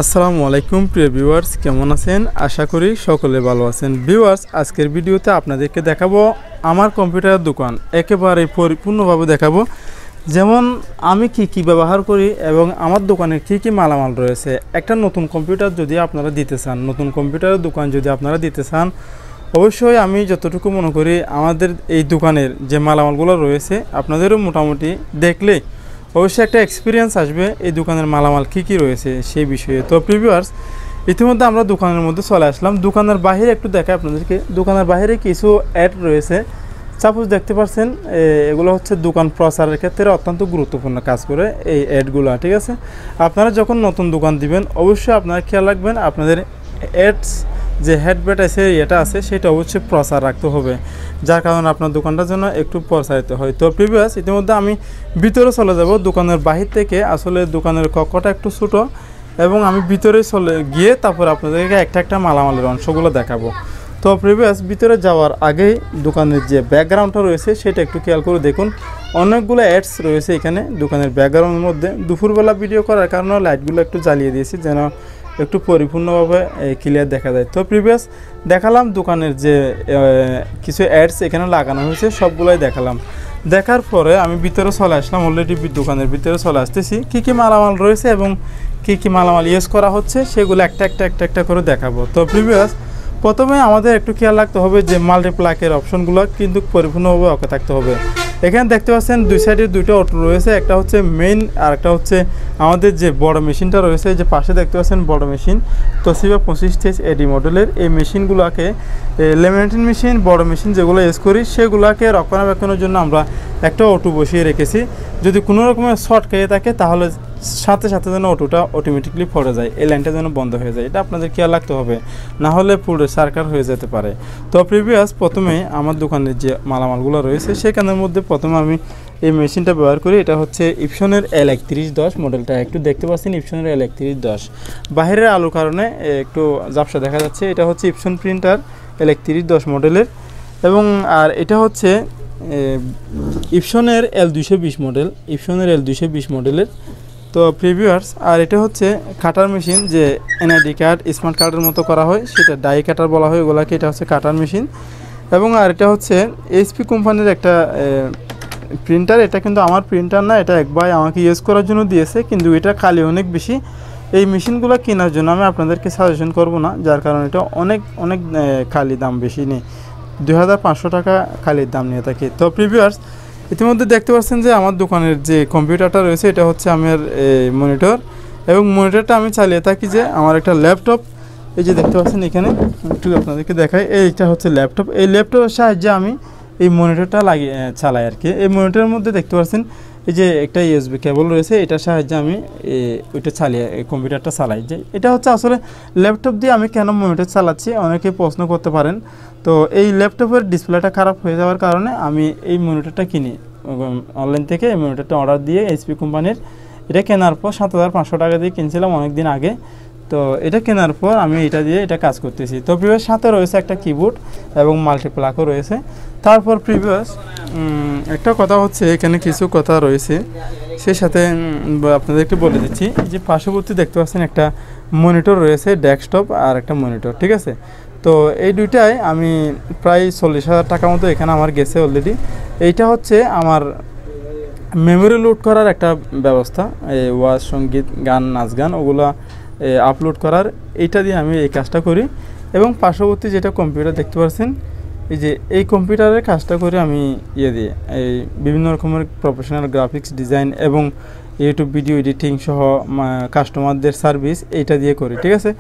আসসালামু আলাইকুম প্রিয় ভিউয়ার্স, কেমন আছেন? আশা করি সকলে ভালো আছেন। ভিউয়ার্স, আজকের ভিডিওতে আপনাদেরকে দেখাবো আমার কম্পিউটারের দোকান, একেবারে পরিপূর্ণভাবে দেখাবো। যেমন আমি কি ব্যবহার করি এবং আমার দোকানে কি মালামাল রয়েছে। একটা নতুন কম্পিউটার যদি আপনারা দিতে চান, নতুন কম্পিউটারের দোকান যদি আপনারা দিতে চান, অবশ্যই আমি যতটুকু মনে করি আমাদের এই দোকানের যে মালামালগুলো রয়েছে আপনাদেরও মোটামুটি দেখলে অবশ্যই একটা এক্সপিরিয়েন্স আসবে এই দোকানের মালামাল কি রয়েছে সেই বিষয়ে। তো ভিউয়ার্স, ইতিমধ্যে আমরা দোকানের মধ্যে চলে আসলাম। দোকানের বাইরে একটু দেখাই আপনাদেরকে। দোকানের বাইরে কিছু অ্যাড রয়েছে, সাপোজ দেখতে পাচ্ছেন। এগুলো হচ্ছে দোকান প্রচারের ক্ষেত্রে অত্যন্ত গুরুত্বপূর্ণ কাজ করে এই অ্যাডগুলো, ঠিক আছে। আপনারা যখন নতুন দোকান দিবেন অবশ্যই আপনারা খেয়াল রাখবেন আপনাদের অ্যাডস যে এটা আছে সেটা অবশ্যই প্রচার রাখতে হবে, যার কারণে আপনার দোকানটার জন্য একটু প্রচারিত হয়। তো প্রিভিয়াস ইতিমধ্যে আমি ভিতরে চলে যাব। দোকানের বাহির থেকে আসলে দোকানের কক্ষটা একটু ছোটো এবং আমি ভিতরে চলে গিয়ে তারপর আপনাদেরকে একটা মালামালের অংশগুলো দেখাবো। তো প্রিভিয়াস ভিতরে যাওয়ার আগেই দোকানের যে ব্যাকগ্রাউন্ডটা রয়েছে সেটা একটু খেয়াল করে দেখুন। অনেকগুলো অ্যাডস রয়েছে এখানে দোকানের ব্যাকগ্রাউন্ডের মধ্যে। দুপুরবেলা ভিডিও করার কারণে লাইটগুলো একটু জ্বালিয়ে দিয়েছি যেন একটু পরিপূর্ণভাবে ক্লিয়ার দেখা যায়। তো প্রিভিয়াস দেখালাম দোকানের যে কিছু অ্যাডস এখানে লাগানো হয়েছে সবগুলোই দেখালাম। দেখার পরে আমি ভিতরে চলে আসলাম। অলরেডি দোকানের ভিতরে চলে আসতেছি। কি মালামাল রয়েছে এবং কি মালামাল ইউজ করা হচ্ছে সেগুলো একটা করে দেখাবো। তো প্রিভিয়াস প্রথমে আমাদের একটু খেয়াল রাখতে হবে যে মাল্টিপ্লাকের অপশনগুলো কিন্তু পরিপূর্ণভাবে ওকে থাকতে হবে। এখানে দেখতে পাচ্ছেন দুই সাইডে দুইটা অটো রয়েছে, একটা হচ্ছে মেইন আর একটা হচ্ছে আমাদের যে বড় মেশিনটা রয়েছে। যে পাশে দেখতে পাচ্ছেন বড় মেশিন তোশিবা 25 এডি মডেলের। এই মেশিনগুলোকে লেমিনেটিং মেশিন, বড় মেশিন যেগুলো ইউজ করি সেগুলোকে রক্ষণাবেক্ষণের জন্য আমরা একটা অটো বসিয়ে রেখেছি। যদি কোনো রকমের শর্ট খেয়ে থাকে তাহলে সাথে যেন অটোটা অটোমেটিকলি পড়ে যায়, এই লাইনটা যেন বন্ধ হয়ে যায়। এটা আপনাদের খেয়াল রাখতে হবে, না হলে পুরো সার্কার হয়ে যেতে পারে। তো প্রিভিয়াস প্রথমে আমার দোকানের যে মালামালগুলো রয়েছে সেখানের মধ্যে প্রথমে আমি এই মেশিনটা ব্যবহার করি। এটা হচ্ছে ইপসনের L3110 মডেলটা। একটু দেখতে পাচ্ছেন ইপসনের L3110। বাইরের আলোর কারণে একটু ঝাপসা দেখা যাচ্ছে। এটা হচ্ছে ইপসন প্রিন্টার L3110 মডেলের এবং আর এটা হচ্ছে ইপসনের L220 মডেল, ইপসনের L220 মডেলের। তো প্রিভিউয়ার্স আর এটা হচ্ছে কাটার মেশিন, যে এনআইডি কার্ড, স্মার্ট কার্ডের মতো করা হয় সেটা ডাই কাটার বলা হয় ওগুলাকে। এটা হচ্ছে কাটার মেশিন এবং আর এটা হচ্ছে এইচপি কোম্পানির একটা প্রিন্টার। এটা কিন্তু আমার প্রিন্টার না, এটা এক ভাই আমাকে ইউজ করার জন্য দিয়েছে, কিন্তু এটা কালি অনেক বেশি। এই মেশিনগুলো কেনার জন্য আমি আপনাদেরকে সাজেশন করব না, যার কারণে এটা অনেক কালি দাম বেশি নেই, 2500 টাকা কালির দাম নিয়ে থাকে। তো প্রিভিউয়ার্স ইতিমধ্যে দেখতে পাচ্ছেন যে আমার দোকানের যে কম্পিউটারটা রয়েছে এটা হচ্ছে আমার মনিটর এবং মনিটরটা আমি চালিয়ে থাকি যে আমার একটা ল্যাপটপ। এই যে দেখতে পাচ্ছেন এখানে একটু আপনাদেরকে দেখাই, এইটা হচ্ছে ল্যাপটপ। এই ল্যাপটপের সাহায্যে আমি এই মনিটরটা লাগিয়ে চালাই আর কি। এই মনিটরের মধ্যে দেখতে পাচ্ছেন এই যে একটা ইউএসবি কেবল রয়েছে, এটার সাহায্যে আমি ওইটা চালিয়ে এই কম্পিউটারটা চালাই। যে এটা হচ্ছে আসলে ল্যাপটপ দিয়ে আমি কেন মনিটর চালাচ্ছি অনেকে প্রশ্ন করতে পারেন। তো এই ল্যাপটপের ডিসপ্লেটা খারাপ হয়ে যাওয়ার কারণে আমি এই মনিটরটা কিনি অনলাইন থেকে। এই মনিটরটা অর্ডার দিয়ে এইচপি কোম্পানির, এটা কেনার পর 7500 টাকা দিয়ে কিনছিলাম অনেক দিন আগে। তো এটা কেনার পর আমি এটা দিয়ে এটা কাজ করতেছি। তো প্রিভিয়াস সাথে রয়েছে একটা কিবোর্ড এবং মাল্টিপ্লাকও রয়েছে। তারপর প্রিভিয়াস একটা কথা হচ্ছে এখানে কিছু কথা রয়েছে, সেই সাথে আপনাদেরকে বলে দিচ্ছি যে পার্শ্ববর্তী দেখতে পাচ্ছেন একটা মনিটর রয়েছে, ডেস্কটপ আর একটা মনিটর, ঠিক আছে। তো এই দুইটাই আমি প্রায় 40,000 টাকা মতো এখানে আমার গেছে অলরেডি। এইটা হচ্ছে আমার মেমোরি লোড করার একটা ব্যবস্থা, ওয়াজ, সঙ্গীত, গান, নাচ গান ওগুলো আপলোড করার, এইটা দিয়ে আমি এই কাজটা করি। এবং পার্শ্ববর্তী যেটা কম্পিউটার দেখতে পাচ্ছেন এই যে এই কম্পিউটারের কাজটা করে আমি দিয়ে এই বিভিন্ন রকমের প্রফেশনাল গ্রাফিক্স ডিজাইন এবং ইউটিউব ভিডিও এডিটিং সহ কাস্টমারদের সার্ভিস এইটা দিয়ে করি, ঠিক আছে।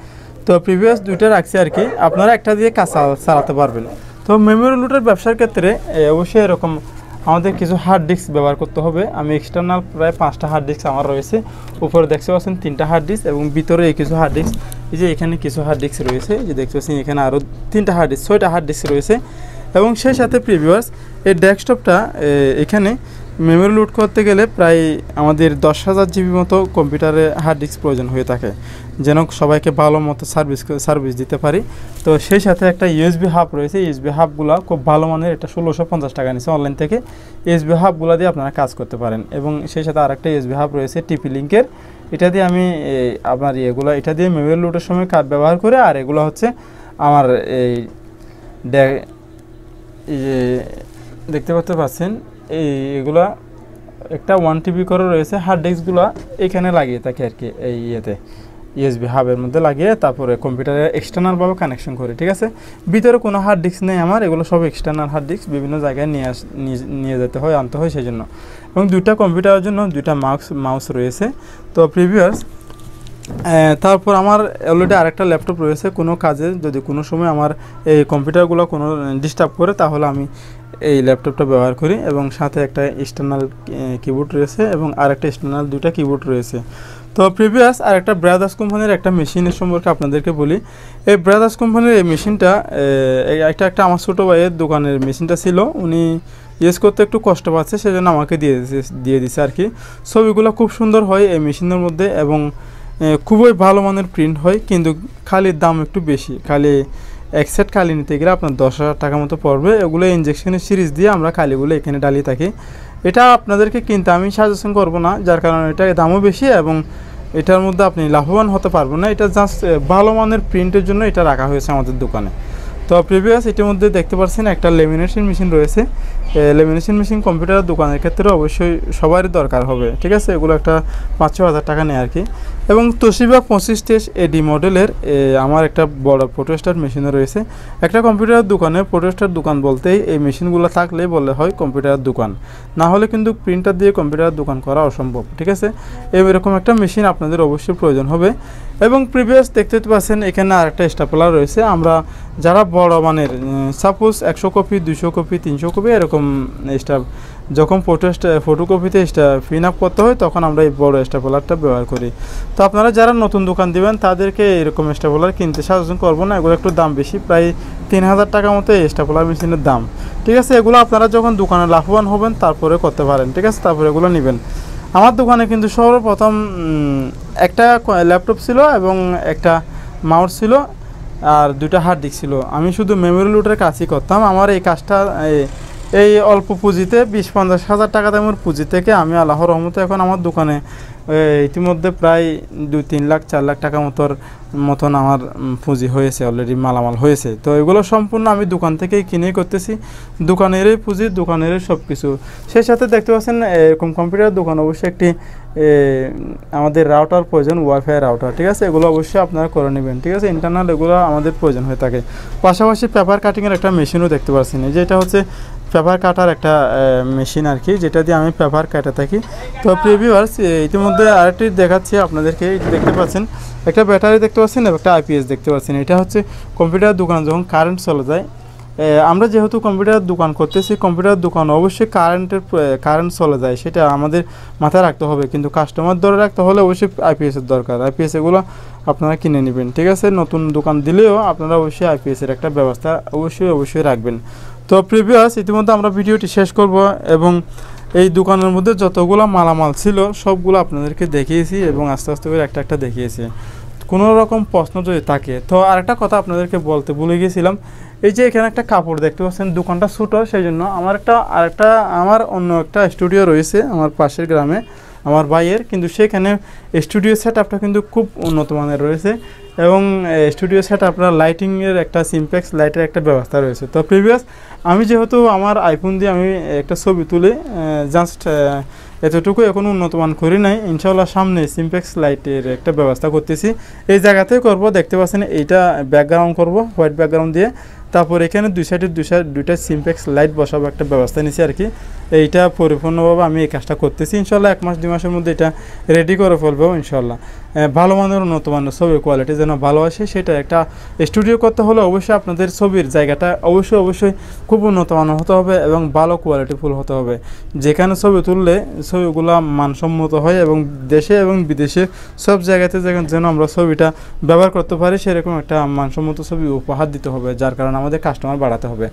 তো প্রিভিয়াস দুইটা রাখছি আর কি, আপনারা একটা দিয়ে কাজ চালাতে পারবেন। তো মেমোরি লোডের ব্যবসার ক্ষেত্রে অবশ্যই এরকম আমাদের কিছু হার্ড ডিস্ক ব্যবহার করতে হবে। আমি এক্সটার্নাল প্রায় 5টা হার্ড ডিস্ক আমার রয়েছে। উপরে দেখতে পাচ্ছেন 3টা হার্ড ডিস্ক এবং ভিতরে এই কিছু হার্ড ডিস্ক, এই যে এখানে কিছু হার্ড ডিস্ক রয়েছে, যে দেখতে পাচ্ছেন এখানে আরও 3টা হার্ড ডিস্ক, 6টা হার্ড ডিস্ক রয়েছে। এবং সেই সাথে প্রিভিউয়ার্স এই ডেস্কটপটা এখানে মেমোরি লোড করতে গেলে প্রায় আমাদের 10,000 জিবি মতো কম্পিউটারে হার্ড ডিস্ক প্রয়োজন হয়ে থাকে, যেন সবাইকে ভালো মতো সার্ভিস দিতে পারি। তো সেই সাথে একটা ইউএসবি হাব রয়েছে। ইউএসবি হাবগুলো খুব ভালো মানের, এটা 1650 টাকা নিচ্ছে অনলাইন থেকে। ইউএসবি হাবগুলো দিয়ে আপনারা কাজ করতে পারেন। এবং সেই সাথে আরেকটা ইউএসবি হাব রয়েছে টিপি লিঙ্কের, এটা দিয়ে আমি আপনার এটা দিয়ে মেমোরি লোডের সময় কাজ ব্যবহার করে। আর এগুলো হচ্ছে আমার দেখতে পাচ্ছেন এগুলা একটা 1 টিবি করে রয়েছে। হার্ড ডিস্কগুলো এখানে লাগিয়ে থাকে আর কি, এই ইউএসবি হাবের মধ্যে লাগিয়ে তারপরে কম্পিউটারে এক্সটার্নালভাবে কানেকশন করে। ঠিক আছে, ভিতরে কোনো হার্ড ডিস্ক নেই আমার, এগুলো সব এক্সটার্নাল হার্ড ডিস্ক, বিভিন্ন জায়গায় নিয়ে যেতে হয়, আনতে হয় সেই জন্য। এবং দুইটা কম্পিউটারের জন্য দুইটা মাউস রয়েছে। তো প্রিভিয়াস তারপর আমার অলরেডি আরেকটা ল্যাপটপ রয়েছে। কোনো কাজে যদি কোনো সময় আমার এই কম্পিউটারগুলো কোনো ডিস্টার্ব করে, তাহলে আমি এই ল্যাপটপটা ব্যবহার করি। এবং সাথে একটা এক্সটার্নাল কিবোর্ড রয়েছে এবং আরেকটা এক্সটার্নাল দুইটা কিবোর্ড রয়েছে। তো প্রিভিয়াস আরেকটা ব্রাদার্স কোম্পানির একটা মেশিনের সম্পর্কে আপনাদেরকে বলি। এই ব্রাদার্স কোম্পানির এই মেশিনটা একটা আমার ছোটো ভাইয়ের দোকানের মেশিনটা ছিল, উনি ইউজ করতে একটু কষ্ট পাচ্ছে, সেজন্য আমাকে দিয়ে দিছে আর কি। ছবিগুলো খুব সুন্দর হয় এই মেশিনের মধ্যে এবং খুবই ভালো মানের প্রিন্ট হয়, কিন্তু খালির দাম একটু বেশি। খালি এক সেট কালি নিতে গেলে আপনার 10,000 টাকা মতো পড়বে। এগুলো ইনজেকশনের সিরিজ দিয়ে আমরা কালিগুলো এখানে ডালিয়ে থাকি। এটা আপনাদেরকে কিনতে আমি সাজেশন করব না, যার কারণে এটা দামও বেশি এবং এটার মধ্যে আপনি লাভবান হতে পারবেন না। এটা জাস্ট ভালো মানের প্রিন্টের জন্য এটা রাখা হয়েছে আমাদের দোকানে। তো প্রিভিয়াস এটির মধ্যে দেখতে পাচ্ছেন একটা লেমিনেশন মেশিন রয়েছে। লেমিনেশন মেশিন কম্পিউটার দোকানের ক্ষেত্রে অবশ্যই সবারই দরকার হবে। ঠিক আছে, এগুলো একটা 5-6 হাজার টাকা নেয় আর কি। এবং তোশিবা 25 এডি মডেলের আমার একটা বড় ফটোস্টার মেশিনও রয়েছে। একটা কম্পিউটার দোকানে ফটোস্টার দোকান বলতেই এই মেশিনগুলো থাকলেই বলে হয় কম্পিউটার দোকান, না হলে কিন্তু প্রিন্টার দিয়ে কম্পিউটার দোকান করা অসম্ভব। ঠিক আছে, এরকম একটা মেশিন আপনাদের অবশ্যই প্রয়োজন হবে। এবং প্রিভিয়াস দেখতে পাচ্ছেন এখানে আরেকটা স্টাপলার রয়েছে। আমরা যারা বড় মানের সাপোজ 100 কপি, 200 কপি, 300 কপি এরকম যখন ফটোকপিতে ফিন আপ করতে হয়, তখন আমরা এই বড় স্টাপলারটা ব্যবহার করি। তো আপনারা যারা নতুন দোকান দিবেন তাদেরকে এরকম স্টাপলার কিনতে সাজেশন করবো না, এগুলো একটু দাম বেশি, প্রায় 3,000 টাকা মতো এই স্টাপলার মেশিনের দাম। ঠিক আছে, এগুলো আপনারা যখন দোকানে লাভবান হবেন তারপরে করতে পারেন। ঠিক আছে, তারপরে এগুলো নেবেন। আমার দোকানে কিন্তু সর্বপ্রথম একটা ল্যাপটপ ছিল এবং একটা মাউস ছিল আর দুইটা হার্ড ডিস্ক ছিল। আমি শুধু মেমোরি লোডের কাজই করতাম। আমার এই কাজটা এই অল্প পুঁজিতে 20-50 হাজার টাকা দামের পুঁজি থেকে আমি আল্লাহর রহমতে এখন আমার দোকানে ইতিমধ্যে প্রায় 2-3 লাখ 4 লাখ টাকা মতন আমার পুঁজি হয়েছে, অলরেডি মালামাল হয়েছে। তো এগুলো সম্পূর্ণ আমি দোকান থেকেই কিনেই করতেছি, দোকানেরই পুঁজি, দোকানেরই সব কিছু। সেই সাথে দেখতে পাচ্ছেন এরকম কম্পিউটার দোকান অবশ্যই একটি আমাদের রাউটার প্রয়োজন, ওয়াইফাই রাউটার। ঠিক আছে, এগুলো অবশ্যই আপনারা করে নেবেন। ঠিক আছে, ইন্টারনাল এগুলো আমাদের প্রয়োজন হয়ে থাকে। পাশাপাশি পেপার কাটিংয়ের একটা মেশিনও দেখতে পাচ্ছেন, যেটা হচ্ছে পেপার কাটার একটা মেশিন আর কি, যেটা দিয়ে আমি পেপার কাটে থাকি। তো প্রিভিউয়ার্স ইতিমধ্যে আরেকটি দেখাচ্ছি আপনাদেরকে। দেখতে পাচ্ছেন একটা ব্যাটারি দেখতে পাচ্ছেন এবং একটা আইপিএস দেখতে পাচ্ছেন। এটা হচ্ছে কম্পিউটার দোকান যখন কারেন্ট চলে যায়, আমরা যেহেতু কম্পিউটার দোকান করতেছি, কম্পিউটার দোকান অবশ্যই কারেন্ট চলে যায়, সেটা আমাদের মাথায় রাখতে হবে। কিন্তু কাস্টমার ধরে রাখতে হলে অবশ্যই আইপিএসের দরকার। আইপিএস এগুলো আপনারা কিনে নেবেন। ঠিক আছে, নতুন দোকান দিলেও আপনারা অবশ্যই আইপিএসের একটা ব্যবস্থা অবশ্যই রাখবেন। তো প্রিভিয়াস ইতিমধ্যে আমরা ভিডিওটি শেষ করব এবং এই দোকানের মধ্যে যতগুলো মালামাল ছিল সবগুলো আপনাদেরকে দেখিয়েছি এবং আস্তে আস্তে করে একটা দেখিয়েছি। কোনো রকম প্রশ্ন যদি থাকে, তো আরেকটা কথা আপনাদেরকে বলতে ভুলে গিয়েছিলাম। এই যে এখানে একটা কাপড় দেখতে পাচ্ছেন, দোকানটা ছোটো, সেই জন্য আমার অন্য একটা স্টুডিও রয়েছে আমার পাশের গ্রামে আমার ভাইয়ের, কিন্তু সেখানে স্টুডিও সেট আপটা কিন্তু খুব উন্নত মানের রয়েছে এবং স্টুডিও সেট আপনার লাইটিংয়ের একটা সিম্পেক্স লাইটের একটা ব্যবস্থা রয়েছে। তো প্রিভিয়াস আমি যেহেতু আমার আইফোন দিয়ে আমি একটা ছবি তুলে জাস্ট এতটুকু এখন উন্নতমান করি নাই, ইনশাআল্লাহ সামনে সিম্পেক্স লাইটের একটা ব্যবস্থা করতেছি, এই জায়গাতেই করব। দেখতে পাচ্ছেন এইটা ব্যাকগ্রাউন্ড করব হোয়াইট ব্যাকগ্রাউন্ড দিয়ে, তারপর এখানে দুই সাইডে দুইটা সিম্পেক্স লাইট বসাবো একটা ব্যবস্থা নিছি আর কি। এইটা পরিপূর্ণভাবে আমি এই কাজটা করতেছি, ইনশাআল্লাহ 1-2 মাসের মধ্যে এটা রেডি করে ফেলবো ইনশাআল্লাহ। ভালো মানের উন্নত মানের ছবির কোয়ালিটি যেন ভালো আসে, সেটা একটা স্টুডিও করতে হলে অবশ্যই আপনাদের ছবির জায়গাটা অবশ্যই খুব উন্নত মানের হতে হবে এবং ভালো কোয়ালিটিফুল হতে হবে। যেখানে ছবি তুললে ছবিগুলো মানসম্মত হয় এবং দেশে এবং বিদেশে সব জায়গাতে যেন আমরা ছবিটা ব্যবহার করতে পারি, সেরকম একটা মানসম্মত ছবি উপহার দিতে হবে, যার কারণে আমাদের কাস্টমার বাড়াতে হবে।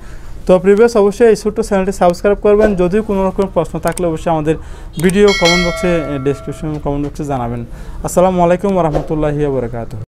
তো প্রিভিয়াস অবশ্যই এই ছোট্ট চ্যানেলটি সাবস্ক্রাইব করবেন। যদি কোনো রকম প্রশ্ন থাকলে অবশ্যই আমাদের ভিডিও কমেন্ট বক্সে, ডেসক্রিপশন কমেন্ট বক্সে জানাবেন। আসসালামু আলাইকুম ওয়া রাহমাতুল্লাহি ওয়া বারাকাতুহু।